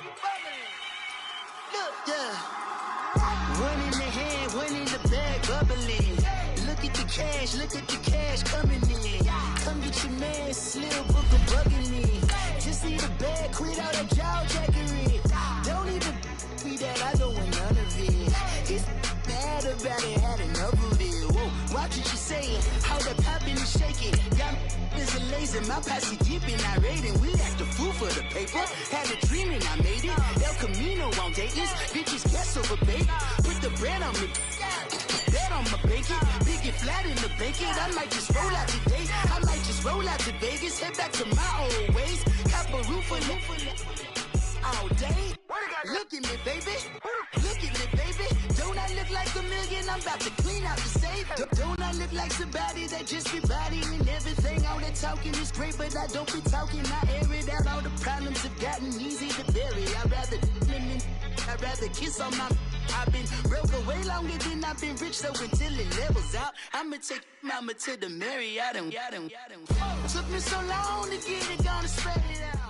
Look, yeah. One in the hand, one in the bag, bubbling. Look at the cash coming in. Come get your man, Slim Book of bugging me. Just need a bag, quit all that jaw jackery. Don't even be that, I don't want none of it. He's mad about it, had enough of it. Whoa, watch what you saying, how that poppin' and shaking. Got is a laser, my posse deep and I raiding. We act a fool for the paper. Had a dream and I made it. El Camino on Dayton's, bitches guess over bait. Put the bread on me, bet on my bacon. Big and flat in the bacon. I might just roll out today. I might just roll out to Vegas. Head back to my old ways. Cop a roof for all day. Look at me, baby. Look at me, baby. Don't I look like a million? I'm about to clean out the safe. Don't I look like somebody that just be bodying everything? All that talking is great, but I don't be talking. I air it out. All the problems have gotten easy to bury. I'd rather kiss on my. I've been broke way longer than I've been rich, so until it levels out, I'ma take mama to the Marriott and took me so long to get it, gonna spread it out.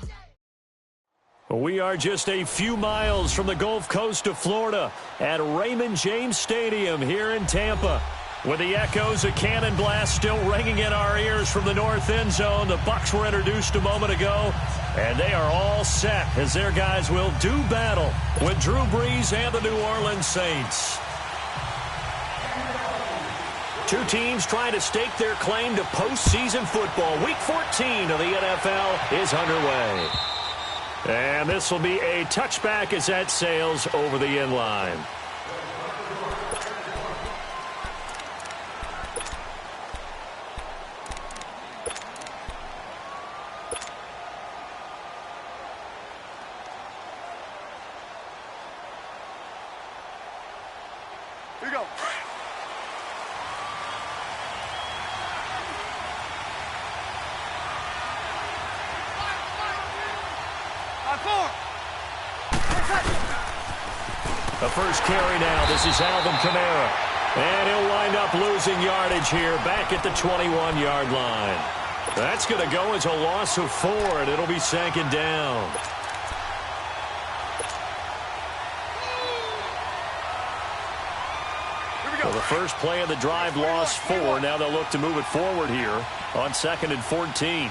We are just a few miles from the Gulf Coast of Florida at Raymond James Stadium here in Tampa. With the echoes of cannon blast still ringing in our ears from the north end zone, the Bucs were introduced a moment ago, and they are all set as their guys will do battle with Drew Brees and the New Orleans Saints. Two teams trying to stake their claim to postseason football. Week 14 of the NFL is underway. And this will be a touchback as that sails over the end line. Here we go. The first carry now. This is Alvin Kamara. And he'll wind up losing yardage here back at the 21-yard line. That's going to go as a loss of 4, and it'll be second down. So the first play of the drive lost 4. Now they'll look to move it forward here on 2nd and 14.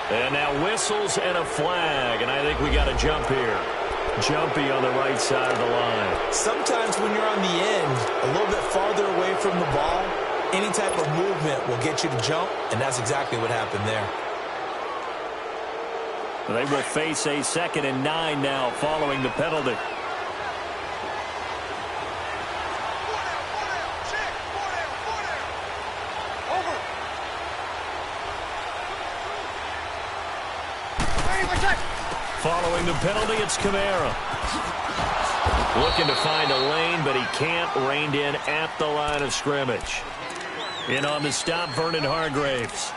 And now whistles and a flag, and I think we got a jump here. Jumpy on the right side of the line. Sometimes when you're on the end, a little bit farther away from the ball, any type of movement will get you to jump, and that's exactly what happened there. They will face a 2nd and 9 now following the penalty. Following the penalty, it's Kamara. Looking to find a lane, but he can't. Reined in at the line of scrimmage. In on the stop, Vernon Hargreaves.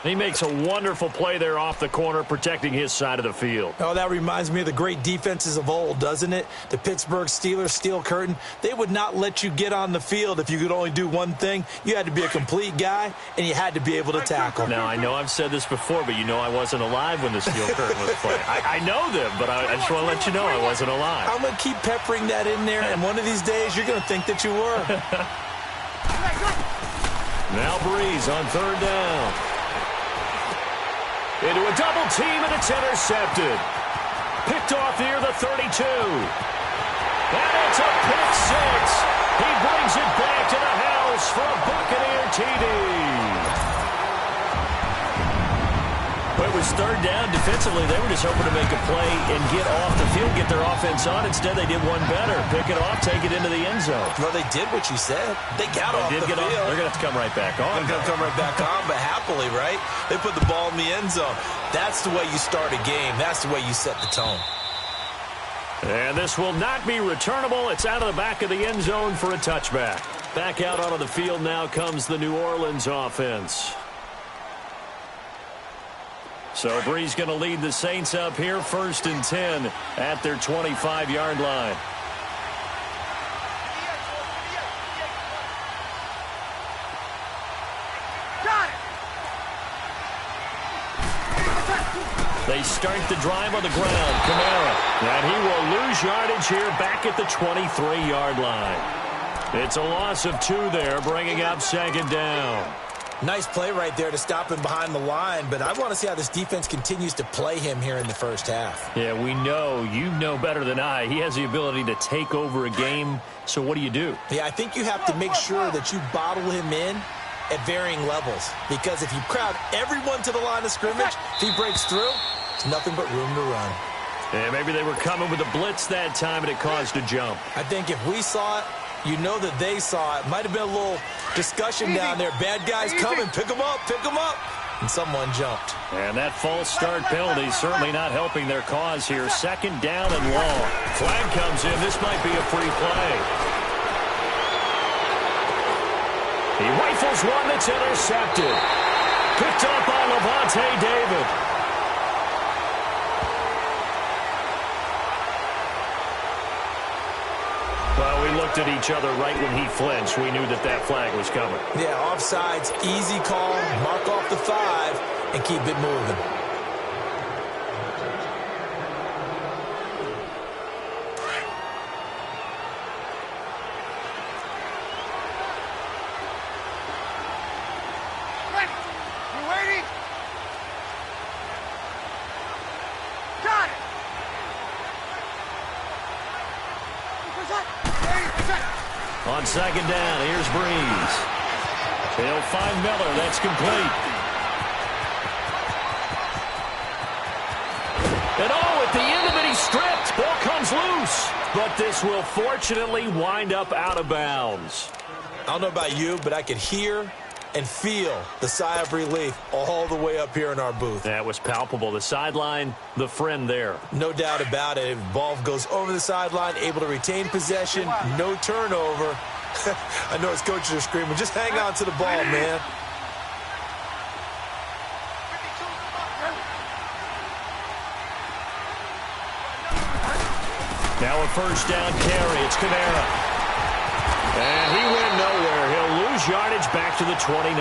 He makes a wonderful play there off the corner, protecting his side of the field. Oh, that reminds me of the great defenses of old, doesn't it? The Pittsburgh Steelers, Steel Curtain. They would not let you get on the field if you could only do one thing. You had to be a complete guy, and you had to be able to tackle. Now, I know I've said this before, but you know I wasn't alive when the Steel Curtain was playing. I know them, but I just want to let you know I wasn't alive. I'm going to keep peppering that in there, and one of these days you're going to think that you were. Now Brees on 3rd down. Into a double team, and it's intercepted. Picked off near the 32. And it's a pick 6. He brings it back to the house for a Buccaneer TD. But it was 3rd down. Defensively, they were just hoping to make a play and get off the field, get their offense on. Instead, they did one better. Pick it off, take it into the end zone. Well, they did what you said. They got off the field. They're going to have to come right back on. They're going to come right back on, but happily, right? They put the ball in the end zone. That's the way you start a game. That's the way you set the tone. And this will not be returnable. It's out of the back of the end zone for a touchback. Back out onto the field now comes the New Orleans offense. So Bree's going to lead the Saints up here 1st and 10 at their 25-yard line. They start the drive on the ground. Kamara. And he will lose yardage here back at the 23-yard line. It's a loss of 2 there, bringing up 2nd down. Nice play right there to stop him behind the line, but I want to see how this defense continues to play him here in the first half. Yeah, we know. You know better than I. He has the ability to take over a game, so what do you do? Yeah, I think you have to make sure that you bottle him in at varying levels, because if you crowd everyone to the line of scrimmage, if he breaks through, it's nothing but room to run. Yeah, maybe they were coming with a blitz that time, and it caused a jump. I think if we saw it, you know that they saw it. Might have been a little discussion down there. Bad guys coming. Pick them up. Pick them up. And someone jumped. And that false start penalty certainly not helping their cause here. 2nd down and long. Flag comes in. This might be a free play. He rifles one that's intercepted. Picked up by Levante David. Well, we looked at each other right when he flinched. We knew that that flag was coming. Yeah, offsides, easy call, mark off the 5, and keep it moving. You waiting? Got it! On 2nd down, here's Breeze. They'll find Miller. That's complete. And at the end of it, he's stripped. Ball comes loose. But this will fortunately wind up out of bounds. I don't know about you, but I could hear and feel the sigh of relief all the way up here in our booth. That was palpable. The sideline, the friend there. No doubt about it. Ball goes over the sideline, able to retain possession, no turnover. I know his coaches are screaming, just hang on to the ball, man. Now a 1st down carry. It's Kamara. And he went nowhere. He'll lose yardage back to the 29.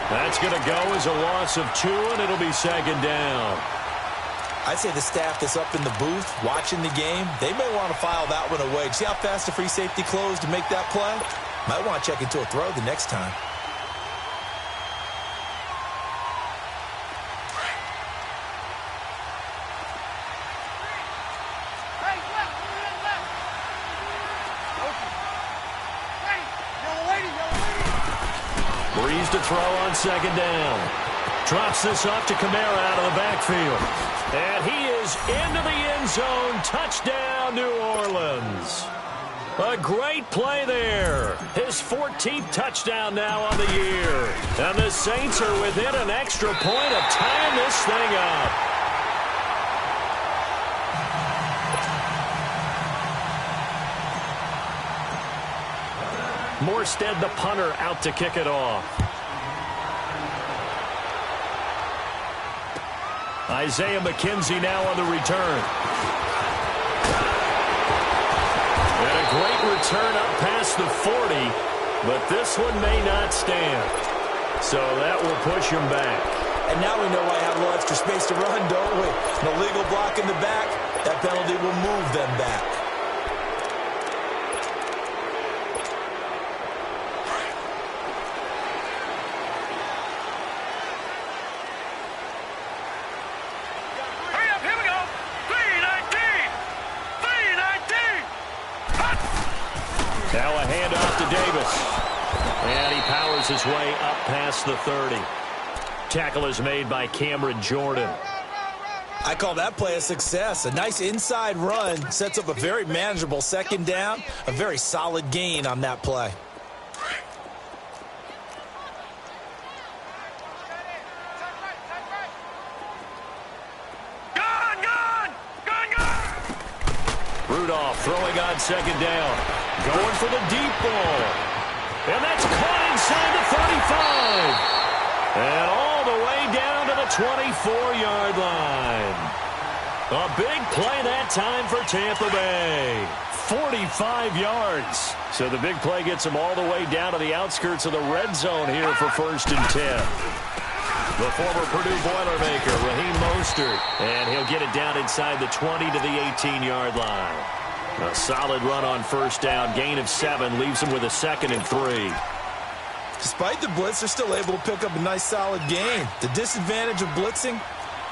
That's going to go as a loss of 2, and it'll be 2nd down. I'd say the staff that's up in the booth watching the game, they may want to file that one away. See how fast the free safety closed to make that play? Might want to check into a throw the next time. Breeze to throw on 2nd down. Drops this off to Kamara out of the backfield. And he is into the end zone. Touchdown, New Orleans. A great play there. His 14th touchdown now on the year. And the Saints are within an extra point of tying this thing up. Morstead, the punter, out to kick it off. Isaiah McKenzie now on the return. And a great return up past the 40, but this one may not stand. So that will push him back. And now we know why I have a little extra space to run, don't we? An illegal block in the back. That penalty will move them back. Now a handoff to Davis. And he powers his way up past the 30. Tackle is made by Cameron Jordan. I call that play a success. A nice inside run sets up a very manageable 2nd down. A very solid gain on that play. Rudolph throwing on 2nd down. Going for the deep ball. And that's caught inside the 35. And all the way down to the the 24-yard line. A big play that time for Tampa Bay. 45 yards. So the big play gets them all the way down to the outskirts of the red zone here for 1st and 10. The former Purdue Boilermaker, Raheem Mostert, and he'll get it down inside the 20 to the 18-yard line. A solid run on 1st down, gain of 7, leaves them with a 2nd and 3. Despite the blitz, they're still able to pick up a nice, solid gain. The disadvantage of blitzing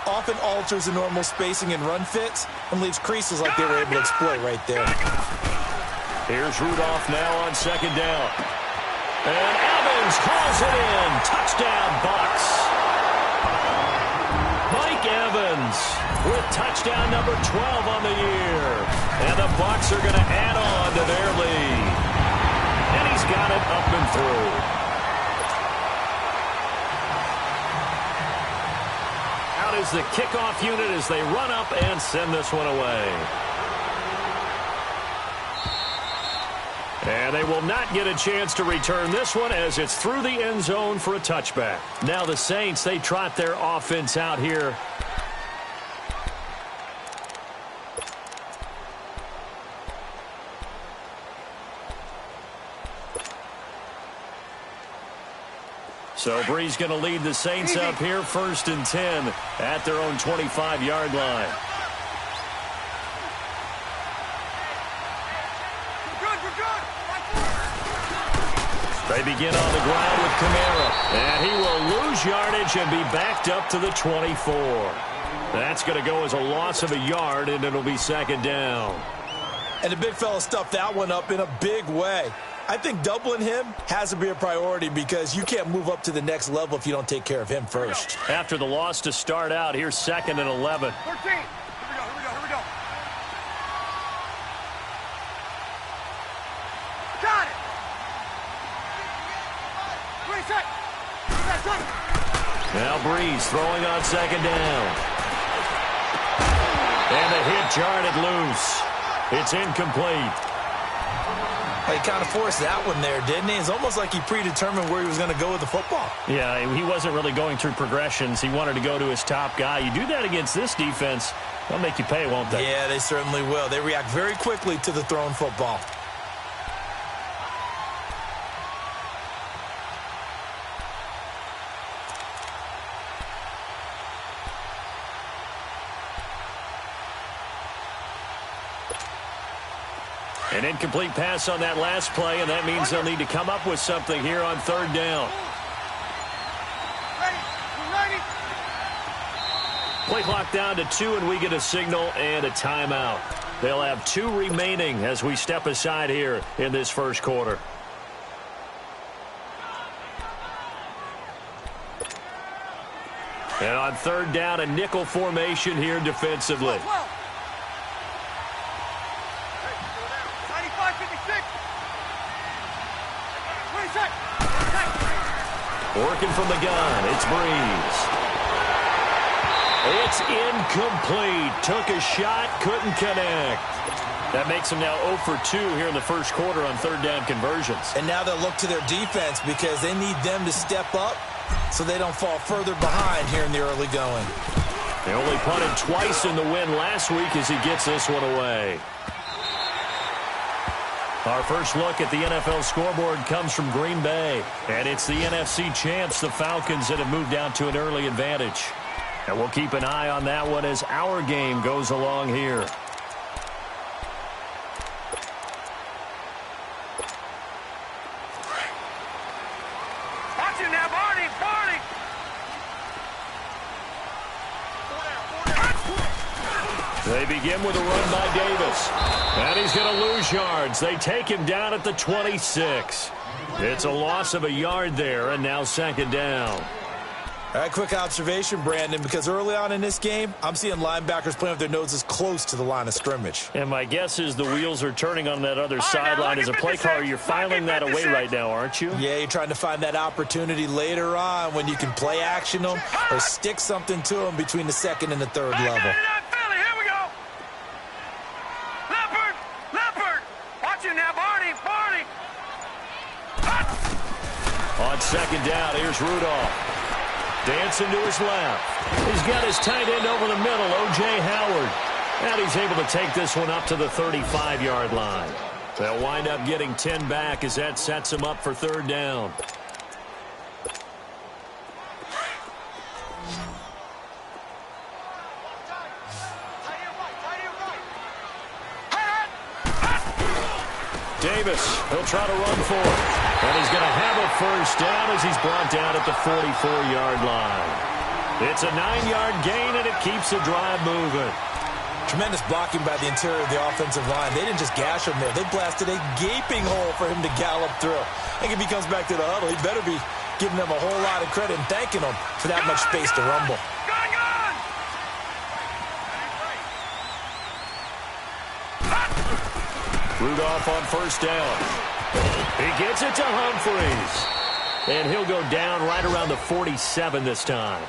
often alters the normal spacing and run fits and leaves creases like they were able to exploit right there. Here's Rudolph now on 2nd down. And Evans hauls it in. Touchdown, Bucs. Mike Evans with touchdown number 12 on the year. And the Bucs are going to add on to their lead. And he's got it up and through. Out is the kickoff unit as they run up and send this one away. And they will not get a chance to return this one as it's through the end zone for a touchback. Now the Saints, they trot their offense out here. So Bree's going to lead the Saints up here 1st and 10 at their own 25-yard line. They begin on the ground with Kamara, and he will lose yardage and be backed up to the 24. That's going to go as a loss of a yard, and it'll be 2nd down. And the big fella stuffed that one up in a big way. I think doubling him has to be a priority because you can't move up to the next level if you don't take care of him first. After the loss to start out, here's 2nd and 11. 13. Here we go. Got it. Now Breeze throwing on 2nd down. And the hit jarred loose. It's incomplete. He kind of forced that one there, didn't he? It's almost like he predetermined where he was going to go with the football. Yeah, he wasn't really going through progressions. He wanted to go to his top guy. You do that against this defense, they'll make you pay, won't they? Yeah, they certainly will. They react very quickly to the thrown football. An incomplete pass on that last play, and that means they'll need to come up with something here on 3rd down. Play clock down to 2, and we get a signal and a timeout. They'll have 2 remaining as we step aside here in this 1st quarter. And on 3rd down, a nickel formation here defensively. Working from the gun, it's Breeze. It's incomplete. Took a shot, couldn't connect. That makes them now 0 for 2 here in the 1st quarter on 3rd down conversions. And now they'll look to their defense because they need them to step up so they don't fall further behind here in the early going. They only punted twice in the win last week as he gets this one away. Our first look at the NFL scoreboard comes from Green Bay. And it's the NFC champs, the Falcons, that have moved down to an early advantage. And we'll keep an eye on that one as our game goes along here. They begin with a run by Davis. And he's going to lose yards. They take him down at the 26. It's a loss of a yard there, and now 2nd down. All right, quick observation, Brandon, because early on in this game, I'm seeing linebackers playing with their noses close to the line of scrimmage. And my guess is the wheels are turning on that other sideline. As a play caller, you're filing that away right now, aren't you? Yeah, you're trying to find that opportunity later on when you can play action them or stick something to them between the 2nd and the 3rd level. On 2nd down, here's Rudolph. Dancing to his left. He's got his tight end over the middle, O.J. Howard. And he's able to take this one up to the 35-yard line. They'll wind up getting 10 back as that sets him up for third down. Davis, he'll try to run for it. And he's going to have a first down as he's brought down at the 44-yard line. It's a 9-yard gain, and it keeps the drive moving. Tremendous blocking by the interior of the offensive line. They didn't just gash him there. They blasted a gaping hole for him to gallop through. I think if he comes back to the huddle, he better be giving them a whole lot of credit and thanking them for that much space to rumble. Rudolph on first down. He gets it to Humphreys. And he'll go down right around the 47 this time.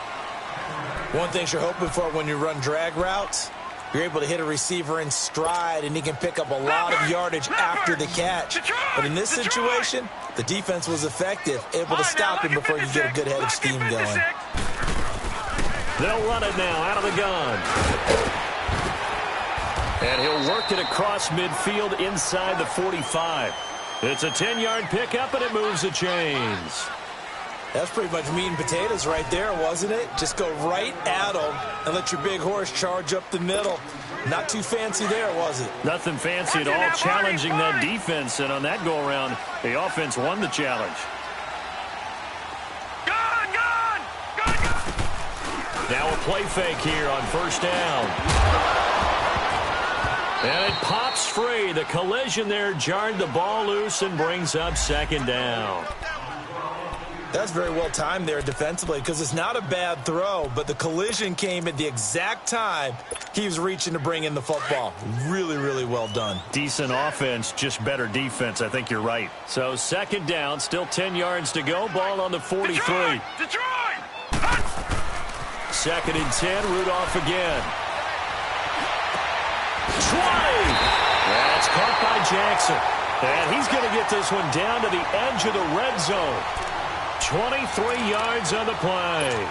One thing you're hoping for when you run drag routes, you're able to hit a receiver in stride, and he can pick up a lot of yardage after the catch. But in this situation, the defense was effective, able to stop him before you get a good head of steam going. They'll run it now out of the gun. And he'll work it across midfield inside the 45. It's a 10-yard pickup, and it moves the chains. That's pretty much meat and potatoes right there, wasn't it? Just go right at them and let your big horse charge up the middle. Not too fancy there, was it? Nothing fancy at all, challenging that defense. And on that go-around, the offense won the challenge. Now a play fake here on first down. And it pops free. The collision there jarred the ball loose and brings up second down. That's very well timed there defensively because it's not a bad throw, but the collision came at the exact time he was reaching to bring in the football. Really, really well done. Decent offense, just better defense. I think you're right. So second down, still 10 yards to go. Ball on the 43. Detroit! Second and 10, Rudolph again. 20! That's caught by Jackson. And he's going to get this one down to the edge of the red zone. 23 yards on the play.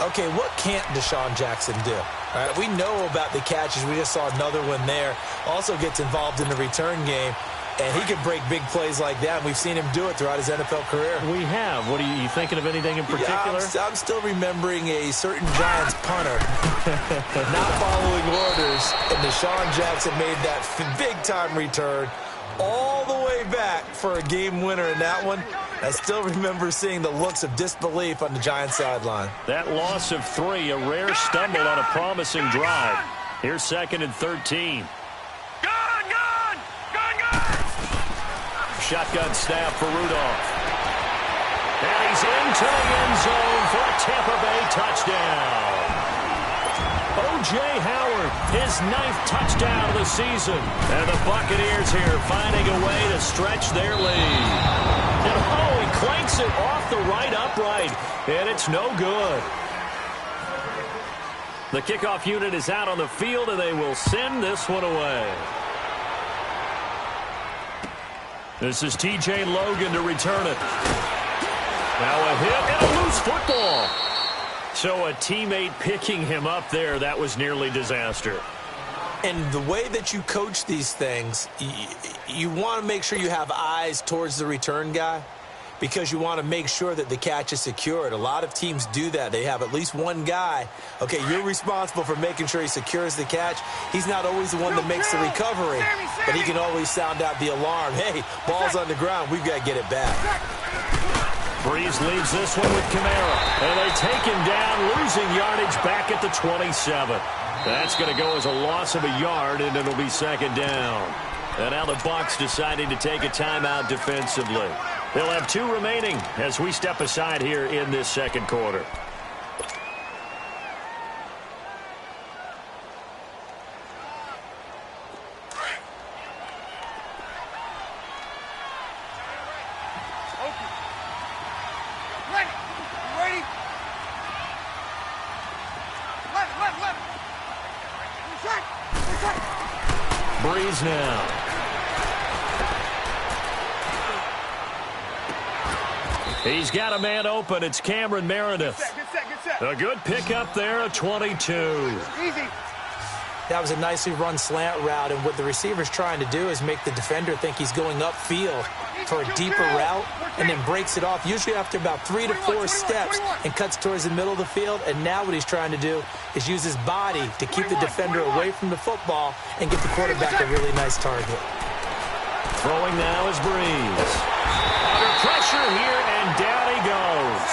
Okay, what can't Deshaun Jackson do? All right, we know about the catches. We just saw another one there. Also gets involved in the return game. And he can break big plays like that. And we've seen him do it throughout his NFL career. We have. What are you thinking of anything in particular? Yeah, I'm still remembering a certain Giants punter not following orders. And Deshaun Jackson made that big-time return all the way back for a game winner in that one. I still remember seeing the looks of disbelief on the Giants sideline. That loss of 3, a rare stumble on a promising drive. Here's second and 13. Shotgun snap for Rudolph. And he's into the end zone for a Tampa Bay touchdown. O.J. Howard, his 9th touchdown of the season. And the Buccaneers here finding a way to stretch their lead. And he clanks it off the right upright. And it's no good. The kickoff unit is out on the field, and they will send this one away. This is T.J. Logan to return it. Now a hit and a loose football. So a teammate picking him up there, that was nearly disaster. And the way that you coach these things, you want to make sure you have eyes towards the return guy because you want to make sure that the catch is secured. A lot of teams do that. They have at least one guy. Okay, you're responsible for making sure he secures the catch. He's not always the one that makes the recovery, but he can always sound out the alarm. Hey, ball's on the ground. We've got to get it back. Breeze leaves this one with Kamara. And they take him down, losing yardage back at the 27. That's going to go as a loss of a yard, and it'll be second down. And now the Bucs deciding to take a timeout defensively. They'll have 2 remaining as we step aside here in this second quarter. Breeze now. He's got a man open. It's Cameron Meredith. Good set. A good pickup there, a 22. Easy. That was a nicely run slant route, and what the receiver's trying to do is make the defender think he's going upfield for a deeper route and then breaks it off, usually after about 3 to 4 steps, and cuts towards the middle of the field. And now what he's trying to do is use his body to keep the defender away from the football and get the quarterback a really nice target. Throwing now is Breeze. Under pressure here, and down he goes.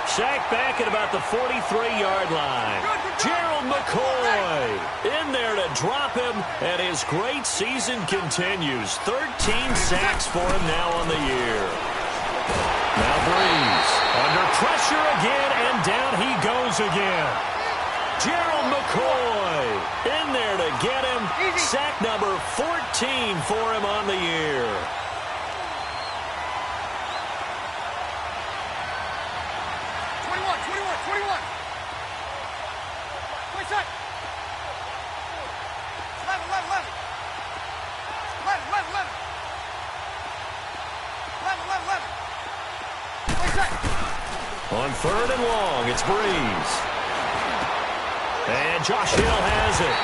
Sacked back at about the 43-yard line. Gerald McCoy in there to drop him, and his great season continues. 13 sacks for him now on the year. Now Breeze under pressure again, and down he goes again. Gerald McCoy in there to get him. Sack number 14 for him on the year. On 3rd and long, it's Breeze. And Josh Hill has it.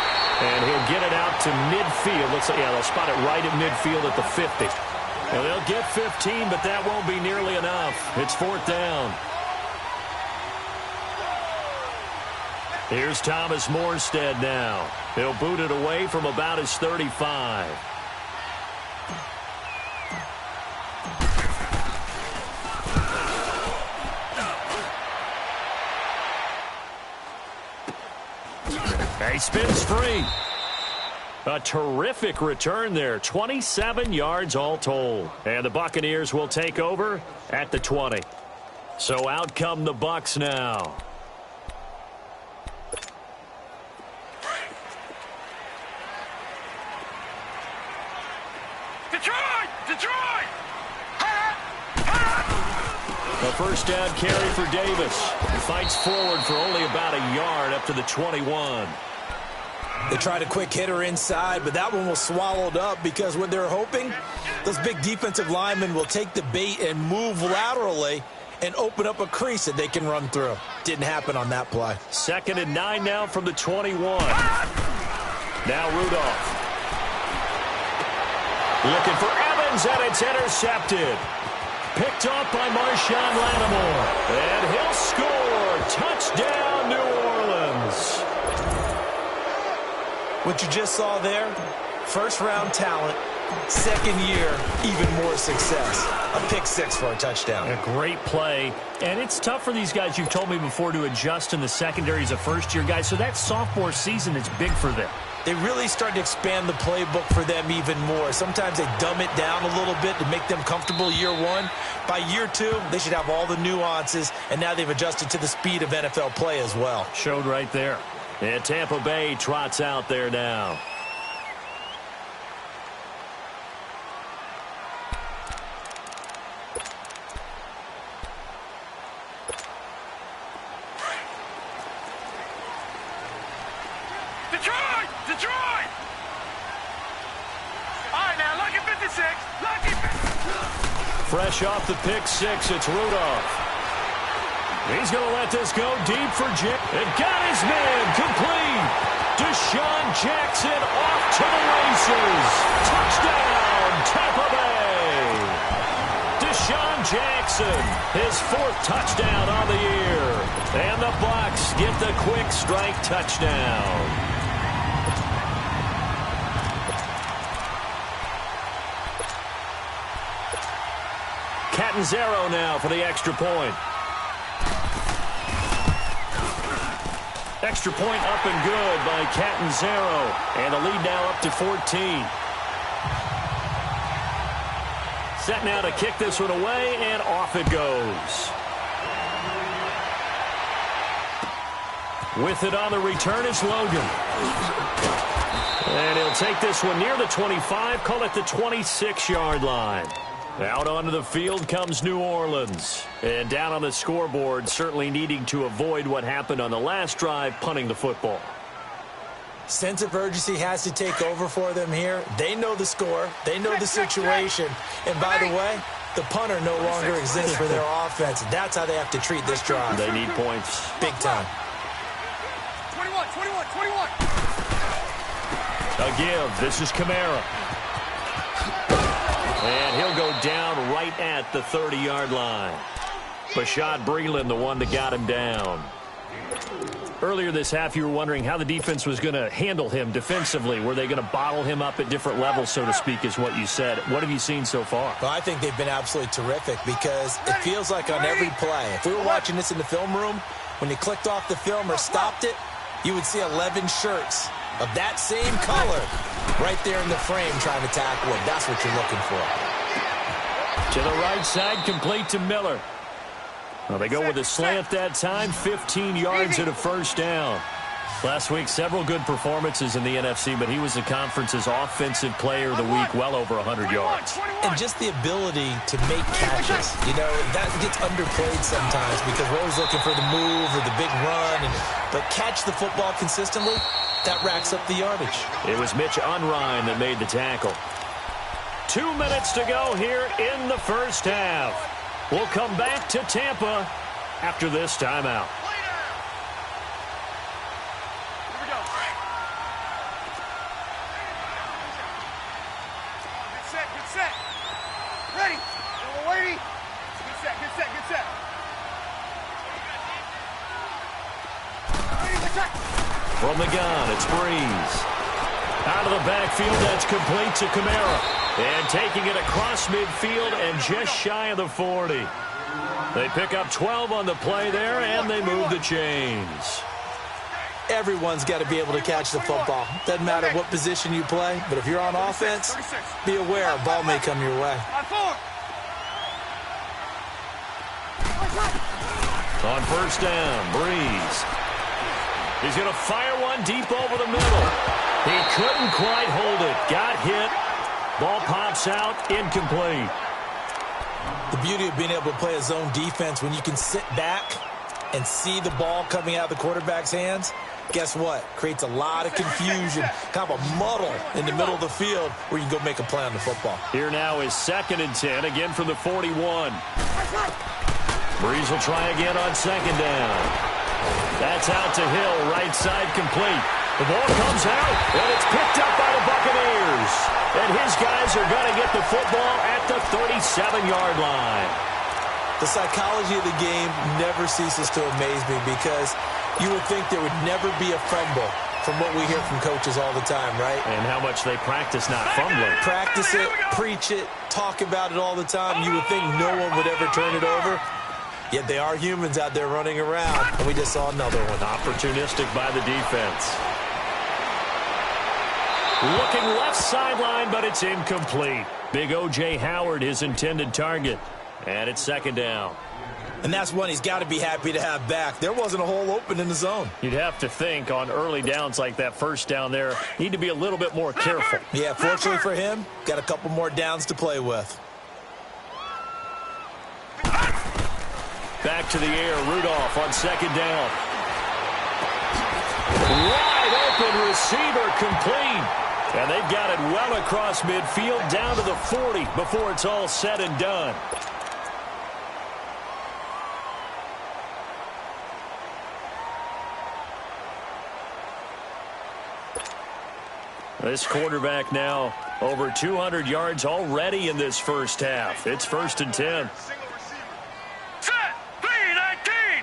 And he'll get it out to midfield. Looks like, yeah, they'll spot it right at midfield at the 50. Well, they'll get 15, but that won't be nearly enough. It's 4th down. Here's Thomas Morstead now. He'll boot it away from about his 35. He spins free. A terrific return there. 27 yards all told. And the Buccaneers will take over at the 20. So out come the Bucs now. Detroit! A first down carry for Davis. He fights forward for only about a yard up to the 21. They tried a quick hitter inside, but that one was swallowed up because what they're hoping, those big defensive linemen will take the bait and move laterally and open up a crease that they can run through. Didn't happen on that play. 2nd and 9 now from the 21. Now Rudolph. Looking for Evans, and it's intercepted. Picked off by Marshawn Lattimore. And he'll score. Touchdown, New Orleans. What you just saw there, first-round talent, 2nd year, even more success. A pick 6 for a touchdown. A great play. And it's tough for these guys, you've told me before, to adjust in the secondary as a first-year guy. So that sophomore season is big for them. They really start to expand the playbook for them even more. Sometimes they dumb it down a little bit to make them comfortable year 1. By year 2, they should have all the nuances, and now they've adjusted to the speed of NFL play as well. Showed right there. And Tampa Bay trots out there now. Detroit! All right, now, lucky 56. Lucky 56. Fresh off the pick 6, it's Rudolph. He's going to let this go deep for Jim. It got his man complete. Deshaun Jackson off to the races. Touchdown, Tampa Bay. Deshaun Jackson, his 4th touchdown on the year. And the Bucs get the quick strike touchdown. Catanzaro now for the extra point. Extra point up and good by Catanzaro. And the lead now up to 14. Set now to kick this one away, and off it goes. With it on the return is Logan. And he'll take this one near the 25, call it the 26-yard line. Out onto the field comes New Orleans. And down on the scoreboard, certainly needing to avoid what happened on the last drive, punting the football. Sense of urgency has to take over for them here. They know the score. They know the situation. And by the way, The punter no longer exists for their offense. That's how they have to treat this drive. They need points. Big time. 21, 21, 21. A give. This is Kamara. And he'll go down right at the 30-yard line. Bashad Breeland, the one that got him down. Earlier this half, you were wondering how the defense was going to handle him defensively. Were they going to bottle him up at different levels, so to speak, is what you said. What have you seen so far? Well, I think they've been absolutely terrific because it feels like on every play, if we were watching this in the film room, when you clicked off the film or stopped it, you would see 11 shirts of that same color right there in the frame trying to tackle him. That's what you're looking for. To the right side, complete to Miller. Well, they go with a slant that time, 15 yards and a first down. Last week, several good performances in the NFC, but he was the conference's offensive player of the week, well over 100 yards. And just the ability to make catches. You know, that gets underplayed sometimes because we're always looking for the move or the big run. But catch the football consistently, that racks up the yardage. It was Mitch Unrein that made the tackle. 2 minutes to go here in the first half. We'll come back to Tampa after this timeout. Here we go. Good set, good set. Ready. Little weighty. Good set, good set, good set. Ready, attack. From the gun, it's Breeze. Out of the backfield, that's complete to Kamara. And taking it across midfield and just shy of the 40. They pick up 12 on the play there, and they move the chains. Everyone's got to be able to catch the football. Doesn't matter what position you play, but if you're on offense, be aware a ball may come your way. On first down, Breeze. He's going to fire one deep over the middle. He couldn't quite hold it. Got hit. Ball pops out, incomplete. The beauty of being able to play a zone defense when you can sit back and see the ball coming out of the quarterback's hands, guess what? Creates a lot of confusion, kind of a muddle in the middle of the field where you can go make a play on the football. Here now is 2nd and 10, again from the 41. Breeze will try again on 2nd down. That's out to Hill, right side complete. The ball comes out, and it's picked up by the Buccaneers. And his guys are going to get the football at the 37-yard line. The psychology of the game never ceases to amaze me because you would think there would never be a fumble from what we hear from coaches all the time, right? And how much they practice not fumbling. Practice it, preach it, talk about it all the time. You would think no one would ever turn it over. Yet they are humans out there running around, and we just saw another one. Opportunistic by the defense. Looking left sideline, but it's incomplete. Big O.J. Howard, his intended target. And it's 2nd down. And that's one he's got to be happy to have back. There wasn't a hole open in the zone. You'd have to think on early downs like that first down there, need to be a little bit more careful. Yeah, fortunately for him, got a couple more downs to play with. Back to the air, Rudolph on 2nd down. Wide open receiver complete. And they've got it well across midfield down to the 40 before it's all said and done. This quarterback now over 200 yards already in this first half. It's 1st and 10. Set. 3-19.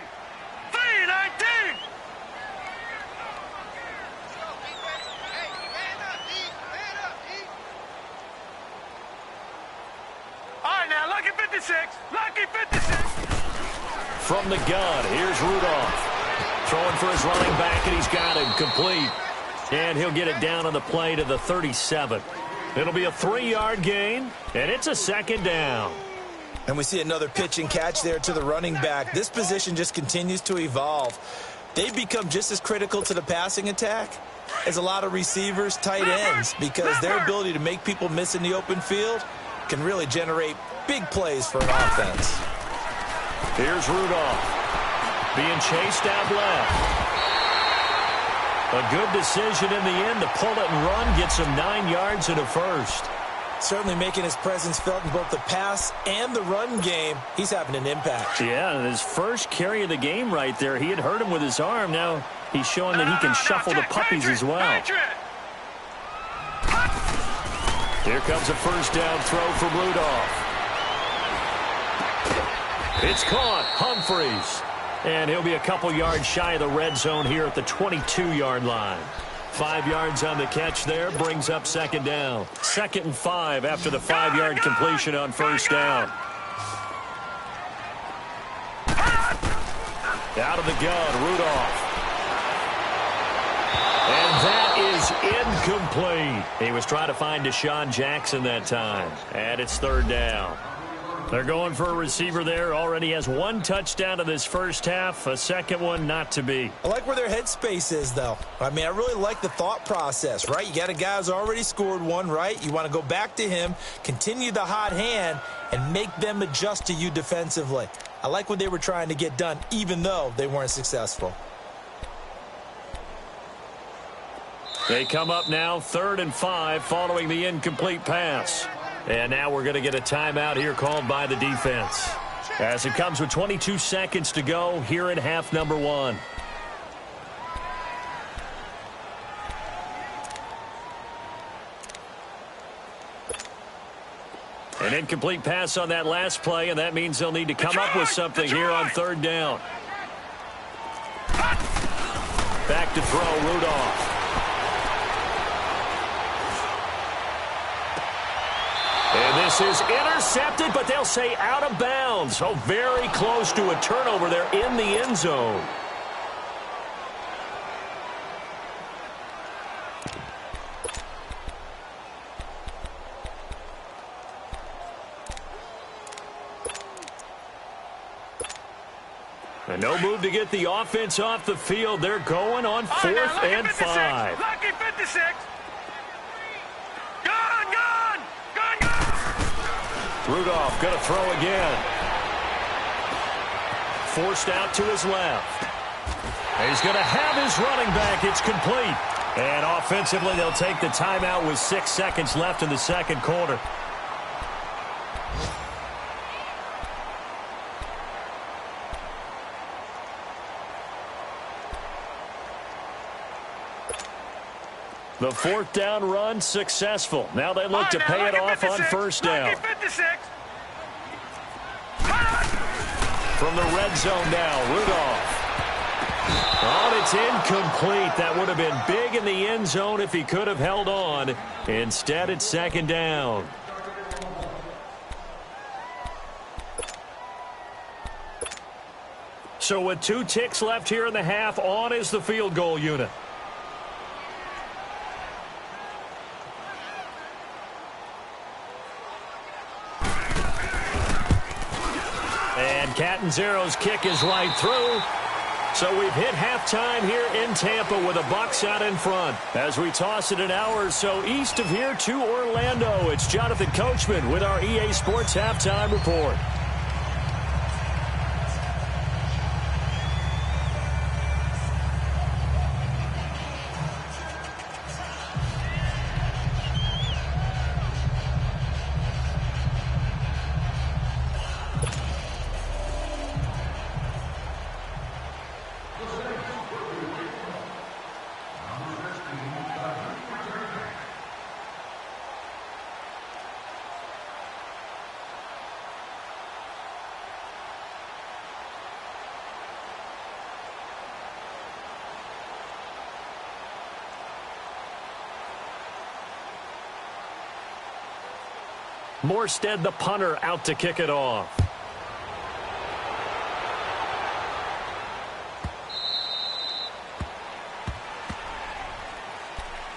3-19. All right, now, lucky 56. Lucky 56. From the gun, here's Rudolph. Throwing for his running back, and he's got him complete. And he'll get it down on the play to the 37. It'll be a 3-yard gain, and it's a 2nd down. And we see another pitch and catch there to the running back. This position just continues to evolve. They've become just as critical to the passing attack as a lot of receivers, tight ends, because their ability to make people miss in the open field can really generate big plays for an offense. Here's Rudolph being chased out left. A good decision in the end to pull it and run, gets him 9 yards and a first. Certainly making his presence felt in both the pass and the run game. He's having an impact. Yeah, and his first carry of the game right there, he had hurt him with his arm. Now he's showing that he can shuffle the puppies as well. Here comes a first down throw from Rudolph. It's caught. Humphreys. And he'll be a couple yards shy of the red zone here at the 22-yard line. 5 yards on the catch there, brings up second down. 2nd and 5 after the 5-yard completion on first down. Out of the gun, Rudolph. And that is incomplete. He was trying to find Deshaun Jackson that time. And it's third down. They're going for a receiver there. Already has 1 touchdown in this first half. A second one not to be. I like where their headspace is, though. I mean, I really like the thought process, right? You got a guy who's already scored one, right? You want to go back to him, continue the hot hand, and make them adjust to you defensively. I like what they were trying to get done, even though they weren't successful. They come up now 3rd and 5 following the incomplete pass. And now we're going to get a timeout here called by the defense. As it comes with 22 seconds to go here in half number 1. An incomplete pass on that last play, and that means they'll need to come up with something here on 3rd down. Back to throw, Rudolph. And this is intercepted, but they'll say out of bounds. So very close to a turnover there in the end zone. And no move to get the offense off the field. They're going on 4th and 5. Lucky 56. Rudolph going to throw again. Forced out to his left. He's going to have his running back. It's complete. And offensively, they'll take the timeout with 6 seconds left in the second quarter. The 4th down run successful. Now they look to pay it off on first down. From the red zone now, Rudolph. Oh, it's incomplete. That would have been big in the end zone if he could have held on. Instead, it's second down. So with 2 ticks left here in the half, on is the field goal unit. And Catanzero's kick is right through. So we've hit halftime here in Tampa with the Bucs out in front. As we toss it an hour or so east of here to Orlando, it's Jonathan Coachman with our EA Sports Halftime Report. Morstead, the punter, out to kick it off.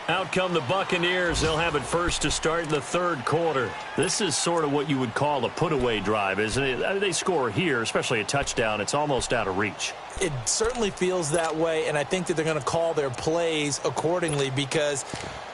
Out come the Buccaneers. They'll have it first to start in the third quarter. This is sort of what you would call a put-away drive, isn't it? I mean, they score here, especially a touchdown. It's almost out of reach. It certainly feels that way, and I think that they're going to call their plays accordingly because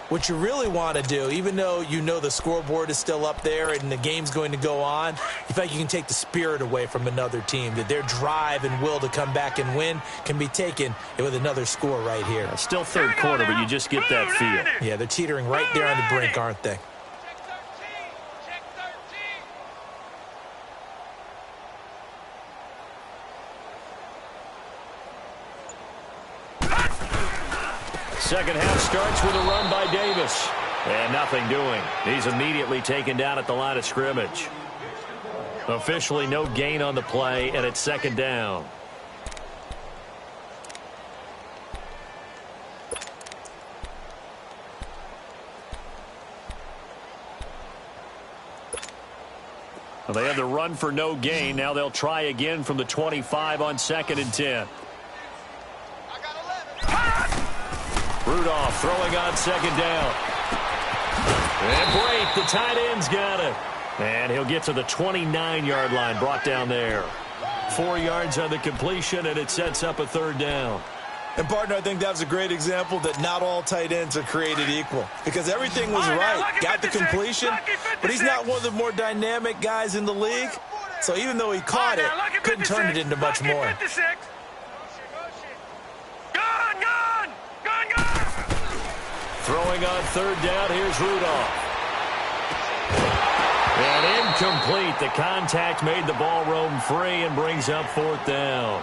what you really want to do, even though you know the scoreboard is still up there and the game's going to go on, you feel like you can take the spirit away from another team, that their drive and will to come back and win can be taken with another score right here. Still third quarter, but you just get that feel. Yeah, they're teetering right there on the brink, aren't they? second half starts with a run by Davis. And nothing doing. He's immediately taken down at the line of scrimmage. Officially no gain on the play, and it's second down. Well, they had the run for no gain. Now they'll try again from the 25 on 2nd and 10. Rudolph throwing on 2nd down. And Brate, the tight end's got it. And he'll get to the 29-yard line, brought down there. 4 yards on the completion, and it sets up a 3rd down. And, partner, I think that was a great example that not all tight ends are created equal. Because everything was right. Got the completion, but he's not one of the more dynamic guys in the league. So even though he caught it, couldn't turn it into much more. Throwing on 3rd down, here's Rudolph. And incomplete. The contact made the ball roam free and brings up 4th down.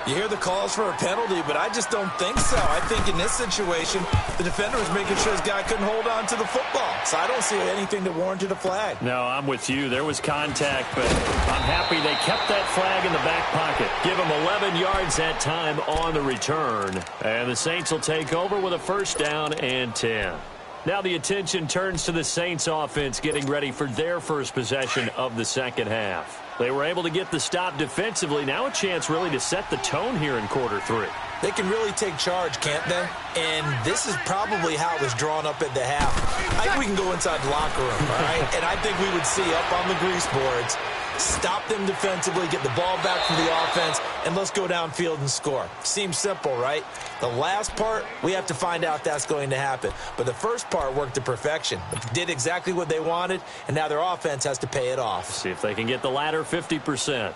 You hear the calls for a penalty, but I just don't think so. I think in this situation, the defender was making sure his guy couldn't hold on to the football. So I don't see anything that warranted a flag. No, I'm with you. There was contact, but I'm happy they kept that flag in the back pocket. Give him 11 yards that time on the return. And the Saints will take over with a 1st down and 10. Now the attention turns to the Saints offense getting ready for their first possession of the second half. They were able to get the stop defensively. Now a chance really to set the tone here in quarter 3. They can really take charge, can't they? And this is probably how it was drawn up at the half. I think we can go inside the locker room, all right? And I think we would see up on the grease boards, stop them defensively, get the ball back from the offense, and let's go downfield and score. Seems simple, right? The last part, we have to find out if that's going to happen. But the first part worked to perfection. Did exactly what they wanted, and now their offense has to pay it off. See if they can get the latter 50%.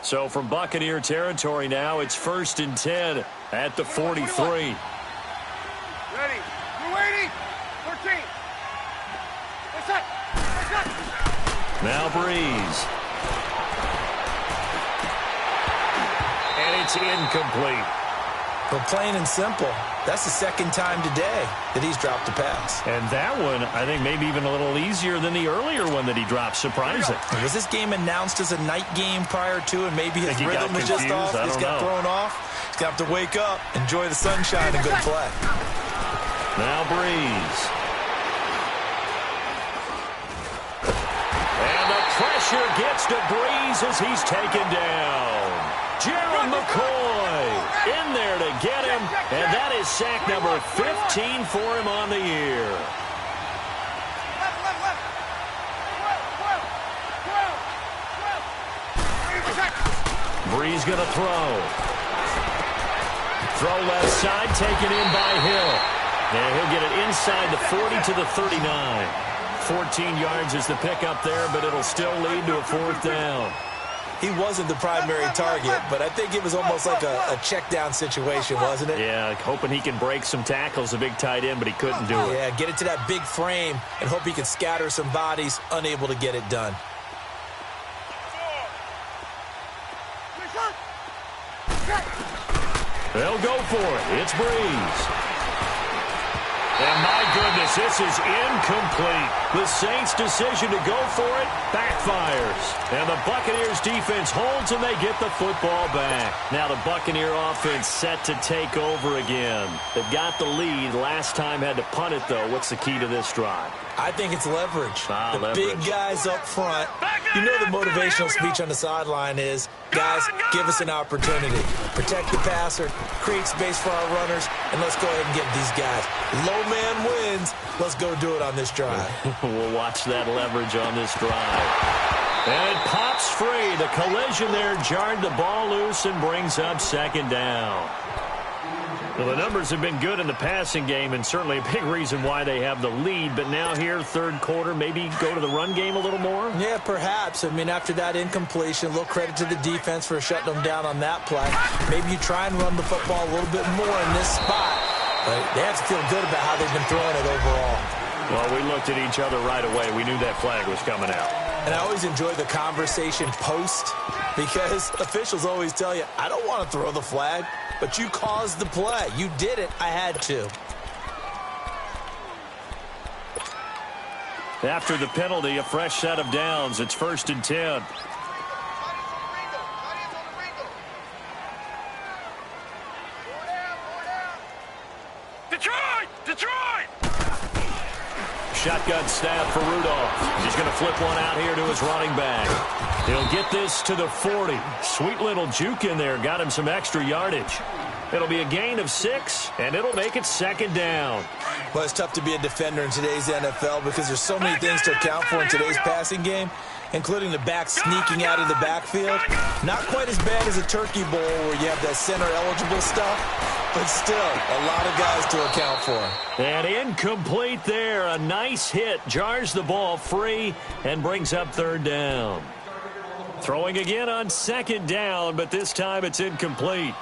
So from Buccaneer territory now, it's 1st and 10 at the 43. Ready. You're waiting. 14. What's up? What's up? Now Breeze. And it's incomplete. But plain and simple, that's the 2nd time today that he's dropped a pass. And that one, I think, maybe even a little easier than the earlier one that he dropped. Surprising. Was this game announced as a night game prior to, and maybe his rhythm was just off? He's got thrown off. He's got to wake up, enjoy the sunshine, and go play. Now Breeze. And the pressure gets to Breeze as he's taken down. Gerald McCoy in there to get him, and that is sack number 15 for him on the year. Breeze going to throw. Throw left side, taken in by Hill. And he'll get it inside the 40 to the 39. 14 yards is the pickup there, but it'll still lead to a 4th down. He wasn't the primary target, but I think it was almost like a check-down situation, wasn't it? Yeah, hoping he can break some tackles, a big tight end, but he couldn't do it. Yeah, get it to that big frame and hope he can scatter some bodies, unable to get it done. They'll go for it. It's Breeze. And my goodness, this is incomplete. The Saints' decision to go for it backfires. And the Buccaneers' defense holds and they get the football back. Now the Buccaneer offense set to take over again. They've got the lead. Last time had to punt it, though. What's the key to this drive? I think it's leverage. Leverage. Big guys up front. You know the motivational speech on the sideline is, guys, give us an opportunity. Protect the passer, create space for our runners, and let's go ahead and get these guys. Low man wins. Let's go do it on this drive. We'll watch that leverage on this drive. And it pops free. The collision there jarred the ball loose and brings up 2nd down. Well, the numbers have been good in the passing game and certainly a big reason why they have the lead. But now here, 3rd quarter, maybe go to the run game a little more? Yeah, perhaps. I mean, after that incompletion, a little credit to the defense for shutting them down on that play. Maybe you try and run the football a little bit more in this spot. But they have to feel good about how they've been throwing it overall. Well, we looked at each other right away. We knew that flag was coming out. And I always enjoy the conversation post because officials always tell you, I don't want to throw the flag, but you caused the play. You did it. I had to. After the penalty, a fresh set of downs. It's 1st and 10. Detroit! Shotgun snap for Rudolph. He's going to flip one out here to his running back. He'll get this to the 40. Sweet little juke in there. Got him some extra yardage. It'll be a gain of 6, and it'll make it 2nd down. Well, it's tough to be a defender in today's NFL because there's so many things to account for in today's passing game, including the back sneaking out of the backfield. Not quite as bad as a turkey bowl where you have that center-eligible stuff, but still a lot of guys to account for. And incomplete there. A nice hit. Jars the ball free and brings up 3rd down. Throwing again on 2nd down, but this time it's incomplete.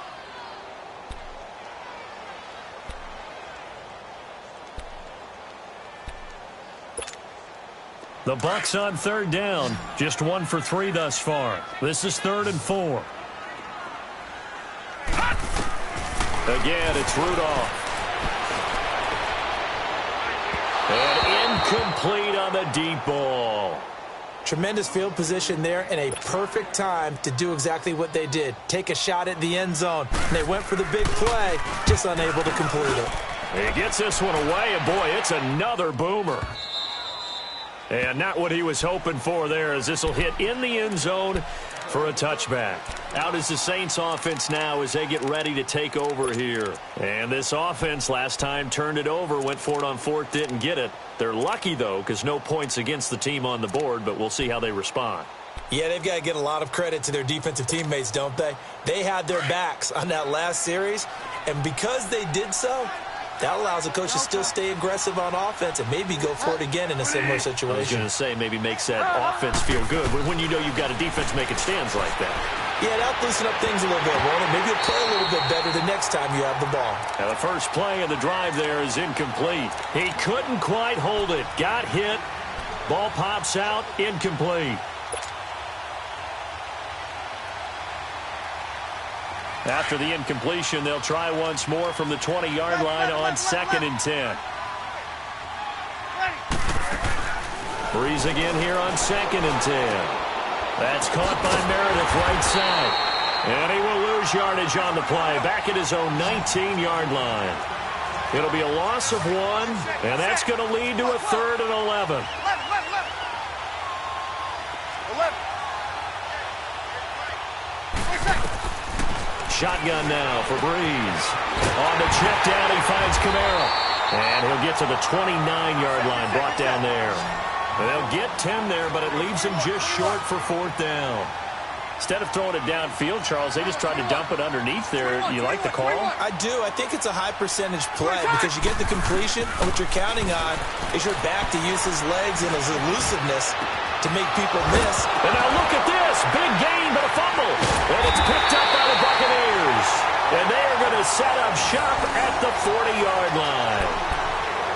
The Bucs on 3rd down. Just 1 for 3 thus far. This is 3rd and 4. Again, it's Rudolph. And incomplete on the deep ball. Tremendous field position there and a perfect time to do exactly what they did. Take a shot at the end zone. And they went for the big play, just unable to complete it. He gets this one away, and boy, it's another boomer. And not what he was hoping for there, as this will hit in the end zone for a touchback. Out is the Saints offense now as they get ready to take over here. And this offense last time turned it over, went for it on 4th, didn't get it. They're lucky, though, because no points against the team on the board, but we'll see how they respond. Yeah, they've got to get a lot of credit to their defensive teammates, don't they? They had their backs on that last series, and because they did so, that allows the coach to still stay aggressive on offense and maybe go for it again in a similar situation. I was going to say maybe makes that offense feel good, but when you know you've got a defense making stands like that. Yeah, that'll loosen up things a little bit, won't it? Maybe you'll play a little bit better the next time you have the ball. Now the first play of the drive there is incomplete. He couldn't quite hold it. Got hit. Ball pops out. Incomplete. After the incompletion, they'll try once more from the 20-yard line on 2nd and 10. Breeze again here on 2nd and 10. That's caught by Meredith right side. And he will lose yardage on the play. Back at his own 19-yard line. It'll be a loss of 1, and that's going to lead to a 3rd and 11. Shotgun now for Breeze. On the check down, he finds Camaro. And he'll get to the 29-yard line, brought down there. They'll get 10 there, but it leaves him just short for 4th down. Instead of throwing it downfield, Charles, they just tried to dump it underneath there. You like the call? I do. I think it's a high percentage play because you get the completion, and what you're counting on is your back to use his legs and his elusiveness to make people miss. And now look at this. Big gain, but a fumble. And it's picked up by the Buccaneers. And they are going to set up shop at the 40-yard line.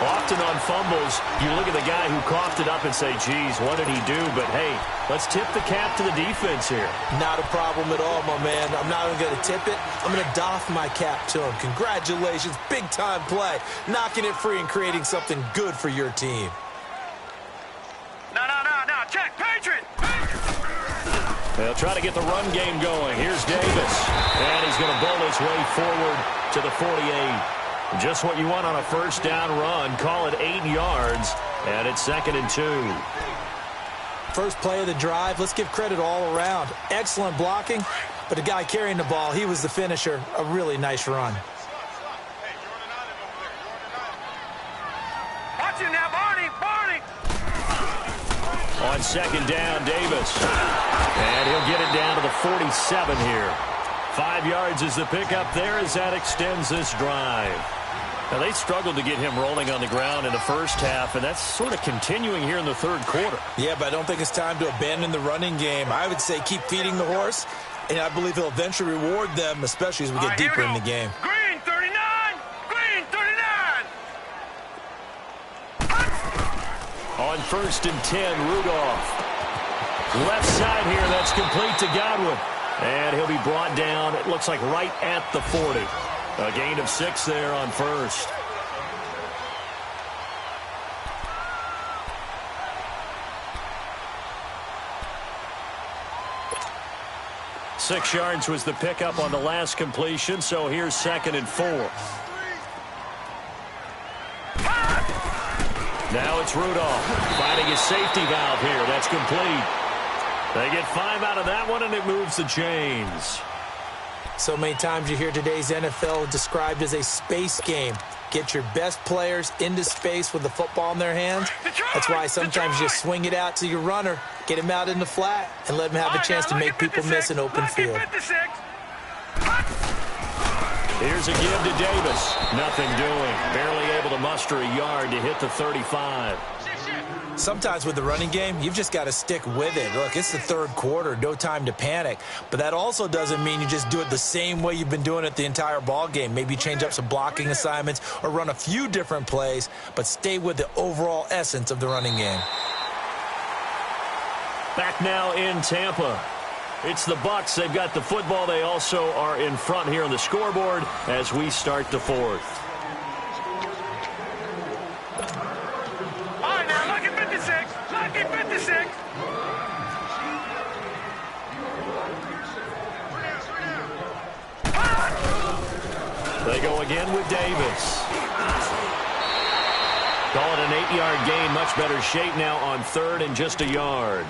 Often on fumbles, you look at the guy who coughed it up and say, geez, what did he do? But, hey, let's tip the cap to the defense here. Not a problem at all, my man. I'm not even going to tip it. I'm going to doff my cap to him. Congratulations. Big-time play. Knocking it free and creating something good for your team. No. Check, Patriot! They'll try to get the run game going. Here's Davis. And he's going to bowl his way forward to the 48. Just what you want on a first down run. Call it 8 yards. And it's 2nd and 2. First play of the drive. Let's give credit all around. Excellent blocking. But the guy carrying the ball, he was the finisher. A really nice run. Watch it now, Barney! On 2nd down, Davis. And he'll get it down to the 47 here. 5 yards is the pickup there as that extends this drive. Now, they struggled to get him rolling on the ground in the first half, and that's sort of continuing here in the third quarter. Yeah, but I don't think it's time to abandon the running game. I would say keep feeding the horse, and I believe he'll eventually reward them, especially as we get deeper in the game. Green 39! Green 39! On 1st and 10, Rudolph. Left side here, that's complete to Godwin. And he'll be brought down, it looks like right at the 40. A gain of 6 there on first. Six yards was the pickup on the last completion, so here's 2nd and 4. Now it's Rudolph finding his safety valve here. That's complete. They get 5 out of that one, and it moves the chains. So many times you hear today's NFL described as a space game. Get your best players into space with the football in their hands. That's why sometimes you swing it out to your runner, get him out in the flat, and let him have a chance to make people miss an open field. Here's a give to Davis. Nothing doing. Barely able to muster a yard to hit the 35. Sometimes with the running game, you've just got to stick with it. Look, it's the third quarter, no time to panic. But that also doesn't mean you just do it the same way you've been doing it the entire ball game. Maybe change up some blocking assignments or run a few different plays, but stay with the overall essence of the running game. Back now in Tampa. It's the Bucs. They've got the football. They also are in front here on the scoreboard as we start the fourth. They go again with Davis. Call it an 8-yard gain. Much better shape now on 3rd and just a yard.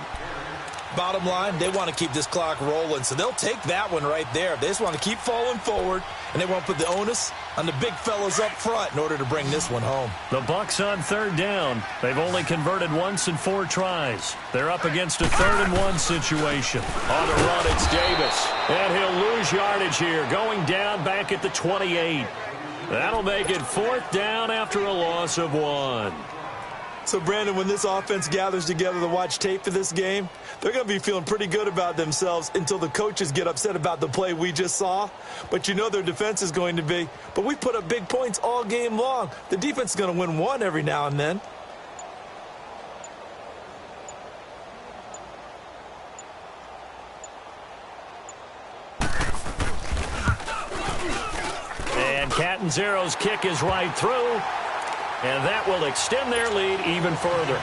Bottom line, they want to keep this clock rolling, so they'll take that one right there. They just want to keep falling forward, and they want to put the onus on the big fellas up front in order to bring this one home. The Bucs on 3rd down. They've only converted once in 4 tries. They're up against a 3rd and 1 situation. On the run, it's Davis. And he'll lose yardage here, going down back at the 28. That'll make it 4th down after a loss of 1. So, Brandon, when this offense gathers together to watch tape for this game, they're going to be feeling pretty good about themselves until the coaches get upset about the play we just saw. But you know their defense is going to be. But we put up big points all game long. The defense is going to win one every now and then. And Catanzaro's kick is right through. And that will extend their lead even further.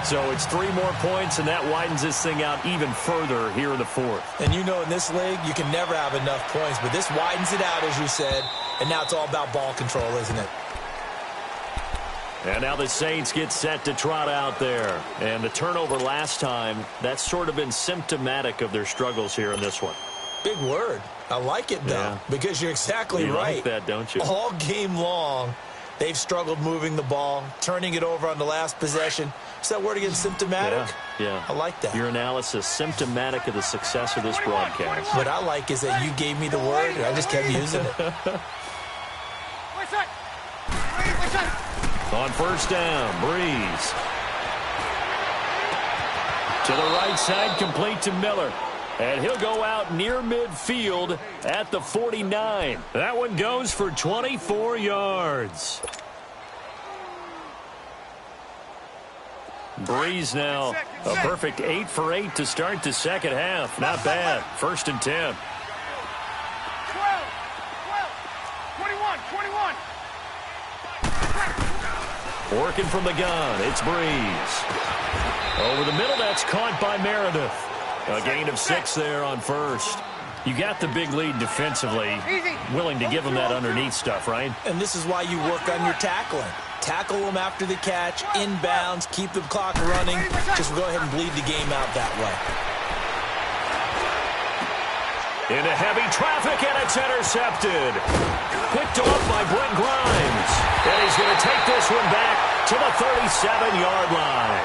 So it's 3 more points, and that widens this thing out even further here in the 4th. And you know in this league, you can never have enough points. But this widens it out, as you said. And now it's all about ball control, isn't it? And now the Saints get set to trot out there. And the turnover last time, that's sort of been symptomatic of their struggles here in this one. Big word. I like it, though, because you're exactly right. You like that, don't you? All game long, they've struggled moving the ball, turning it over on the last possession. Is that word again, symptomatic? Yeah. I like that. Your analysis, symptomatic of the success of this broadcast. What I like is that you gave me the word, and I just kept using it. On 1st down, Breeze. To the right side, complete to Miller. And he'll go out near midfield at the 49. That one goes for 24 yards. Breeze now a perfect 8 for 8 to start the second half. Not bad. 1st and 10. 12, 21. Working from the gun. It's Breeze. Over the middle, that's caught by Meredith. A gain of 6 there on 1st. You got the big lead defensively. Willing to give them that underneath stuff, right? And this is why you work on your tackling. Tackle them after the catch, inbounds, keep the clock running. Just go ahead and bleed the game out that way. Into heavy traffic, and it's intercepted. Picked off by Brent Grimes. And he's going to take this one back to the 37-yard line.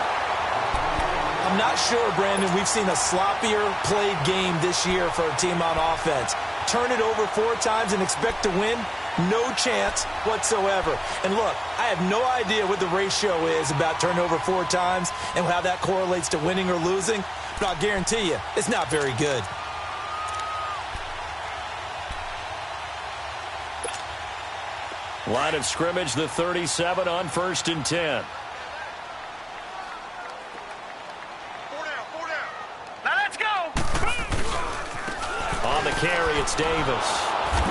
I'm not sure, Brandon, we've seen a sloppier played game this year for a team on offense. Turn it over 4 times and expect to win? No chance whatsoever. And look, I have no idea what the ratio is about turning over 4 times and how that correlates to winning or losing, but I'll guarantee you, it's not very good. Line of scrimmage, the 37 on 1st and 10. carry. It's Davis.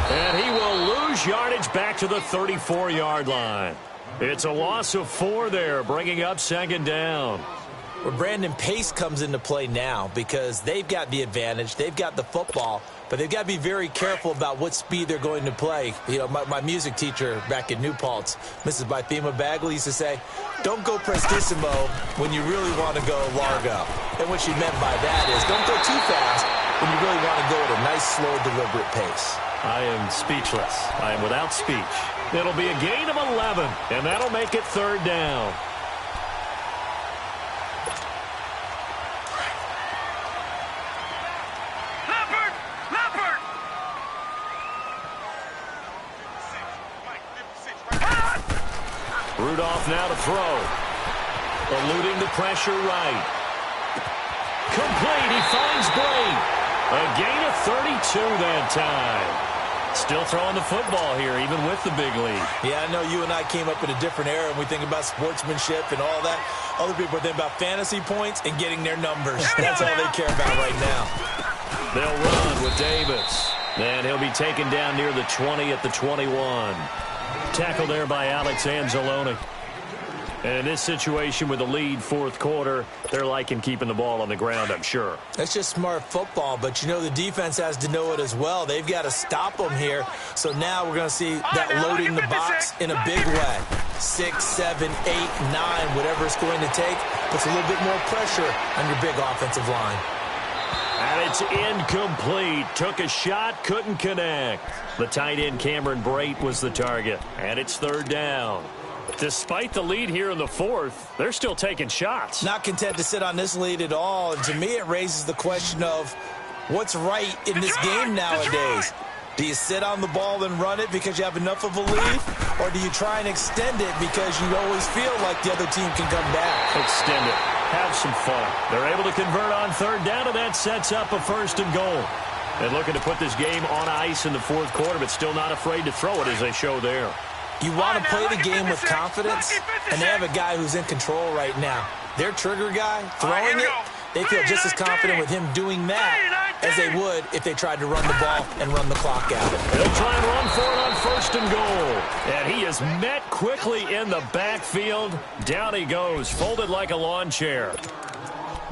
And he will lose yardage back to the 34-yard line. It's a loss of 4 there, bringing up second down. Well, Brandon, pace comes into play now because they've got the advantage. They've got the football, but they've got to be very careful about what speed they're going to play. You know, my music teacher back in New Paltz, Mrs. Bythema Bagley, used to say, don't go prestissimo when you really want to go largo. And what she meant by that is don't go too fast when you really want to go at a nice, slow, deliberate pace. I am speechless. I am without speech. It'll be a gain of 11, and that'll make it third down. Rudolph now to throw. Eluding the pressure right. Complete. He finds Blake. A gain of 32 that time. Still throwing the football here, even with the big lead. Yeah, I know you and I came up in a different era, and we think about sportsmanship and all that. Other people think about fantasy points and getting their numbers. That's all they care about right now. They'll run with Davis. And he'll be taken down near the 20 at the 21. Tackled there by Alex Anzalone. And in this situation with the lead fourth quarter, they're liking keeping the ball on the ground, I'm sure. That's just smart football, but you know the defense has to know it as well. They've got to stop them here. So now we're going to see that loading the box in a big way. 6, 7, 8, 9, whatever it's going to take, puts a little bit more pressure on your big offensive line. And it's incomplete. Took a shot, couldn't connect. The tight end Cameron Brate was the target. And it's third down. Despite the lead here in the fourth, they're still taking shots. Not content to sit on this lead at all. And to me, it raises the question of what's right in this game nowadays. Do you sit on the ball and run it because you have enough of a lead? Or do you try and extend it because you always feel like the other team can come back? Extend it. Have some fun. They're able to convert on third down, and that sets up a first and goal. And looking to put this game on ice in the fourth quarter, but still not afraid to throw it as they show there. You want to play the game with confidence, and they have a guy who's in control right now. Their trigger guy, throwing it, they feel just as confident with him doing that as they would if they tried to run the ball and run the clock out. They'll try and run for it on first and goal. And he is met quickly in the backfield. Down he goes, folded like a lawn chair.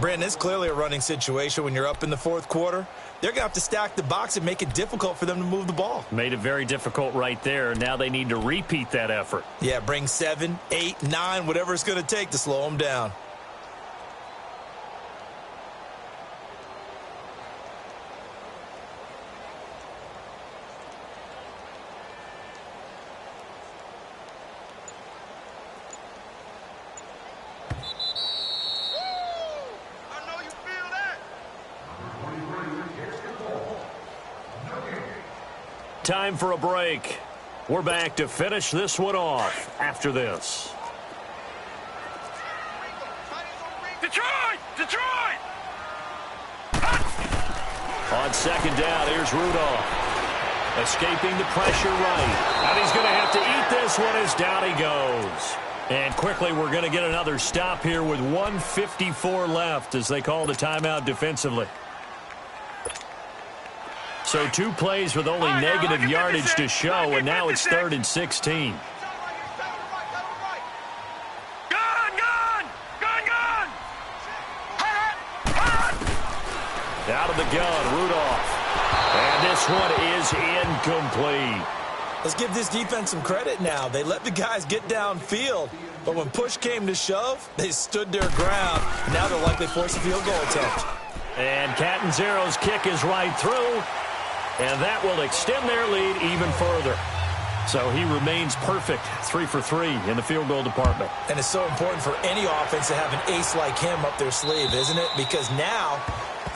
Brandon, it's clearly a running situation when you're up in the fourth quarter. They're going to have to stack the box and make it difficult for them to move the ball. Made it very difficult right there. Now they need to repeat that effort. Yeah, bring 7, 8, 9, whatever it's going to take to slow them down. Time for a break. We're back to finish this one off after this. Detroit! Detroit! On second down, here's Rudolph. Escaping the pressure right. And he's going to have to eat this one as down he goes. And quickly, we're going to get another stop here with 1:54 left as they call the timeout defensively. So 2 plays with only negative yardage to show, and now it's 3rd and 16. Out of the gun, Rudolph. And this one is incomplete. Let's give this defense some credit now. They let the guys get downfield, but when push came to shove, they stood their ground. Now they'll likely force a field goal attempt. And Catanzaro's kick is right through. And that will extend their lead even further. So he remains perfect, 3 for 3 in the field goal department. And it's so important for any offense to have an ace like him up their sleeve, isn't it? Because now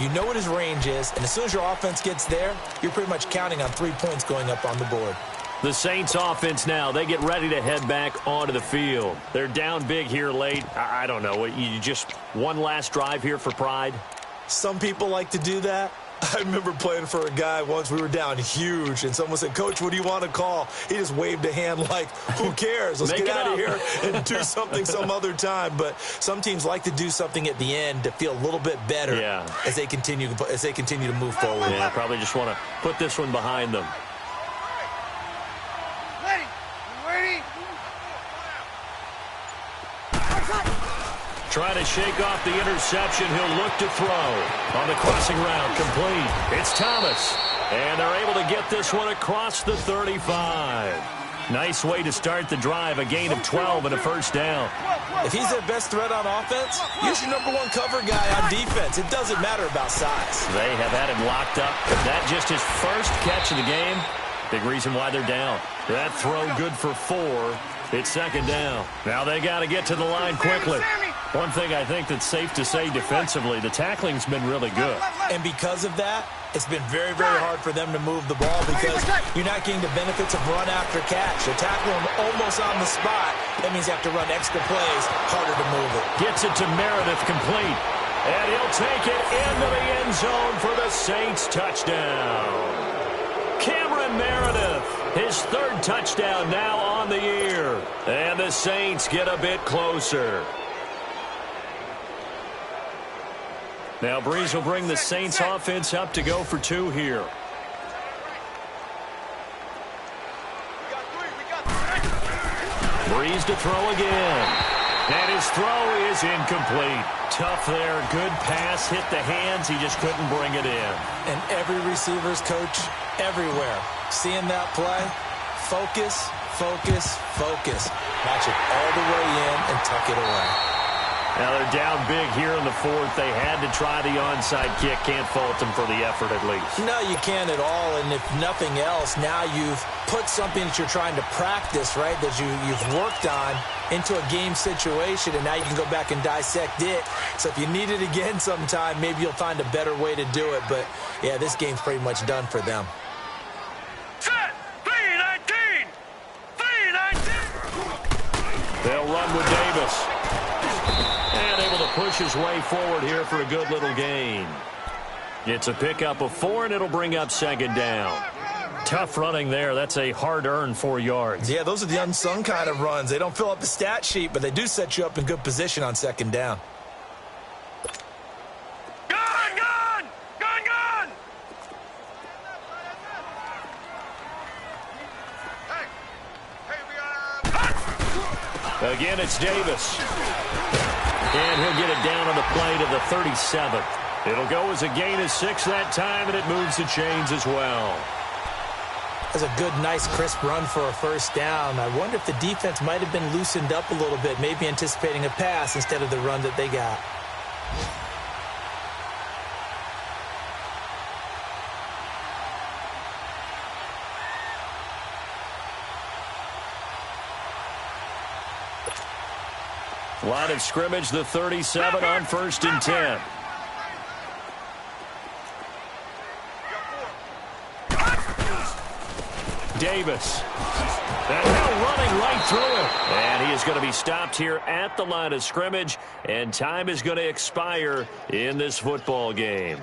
you know what his range is, and as soon as your offense gets there, you're pretty much counting on 3 points going up on the board. The Saints offense now, they get ready to head back onto the field. They're down big here late. I don't know, you just one last drive here for pride? Some people like to do that. I remember playing for a guy once. We were down huge, and someone said, "Coach, what do you want to call?" He just waved a hand like, who cares? Let's get out of here and do something some other time. But some teams like to do something at the end to feel a little bit better as they continue to move forward. Yeah, probably just want to put this one behind them. Ready? Trying to shake off the interception. He'll look to throw. On the crossing route, complete. It's Thomas. And they're able to get this one across the 35. Nice way to start the drive. A gain of 12 and a first down. If he's their best threat on offense, use your #1 cover guy on defense. It doesn't matter about size. They have had him locked up. That just his first catch of the game. Big reason why they're down. That throw good for 4. It's second down. Now they got to get to the line quickly. One thing I think that's safe to say defensively, the tackling's been really good. And because of that, it's been very, very hard for them to move the ball because you're not getting the benefits of run after catch. You're tackling them almost on the spot. That means you have to run extra plays, harder to move it. Gets it to Meredith, complete. And he'll take it into the end zone for the Saints touchdown. Cameron Meredith, his 3rd touchdown now on the year. And the Saints get a bit closer. Now Breeze will bring the Saints offense up to go for 2 here. Breeze to throw again. And his throw is incomplete. Tough there. Good pass. Hit the hands. He just couldn't bring it in. And every receiver's coach everywhere. Seeing that play, focus, focus, focus. Watch it all the way in and tuck it away. Now they're down big here in the 4th. They had to try the onside kick. Can't fault them for the effort at least. No, you can't at all. And if nothing else, now you've put something that you're trying to practice, right, that you've worked on into a game situation, and now you can go back and dissect it. So if you need it again sometime, maybe you'll find a better way to do it. But, yeah, this game's pretty much done for them. Set! 3-19! 3-19! They'll run with Davis. And able to push his way forward here for a good little gain. It's a pickup of 4, and it'll bring up second down. Tough running there. That's a hard-earned 4 yards. Yeah, those are the unsung kind of runs. They don't fill up the stat sheet, but they do set you up in good position on second down. Gun! Again, it's Davis. And he'll get it down on the play to the 37th. It'll go as a gain of 6 that time, and it moves the chains as well. That's a good, nice, crisp run for a first down. I wonder if the defense might have been loosened up a little bit, maybe anticipating a pass instead of the run that they got. Line of scrimmage, the 37 on 1st and 10. Davis. And now running right through it. And he is going to be stopped here at the line of scrimmage. And time is going to expire in this football game.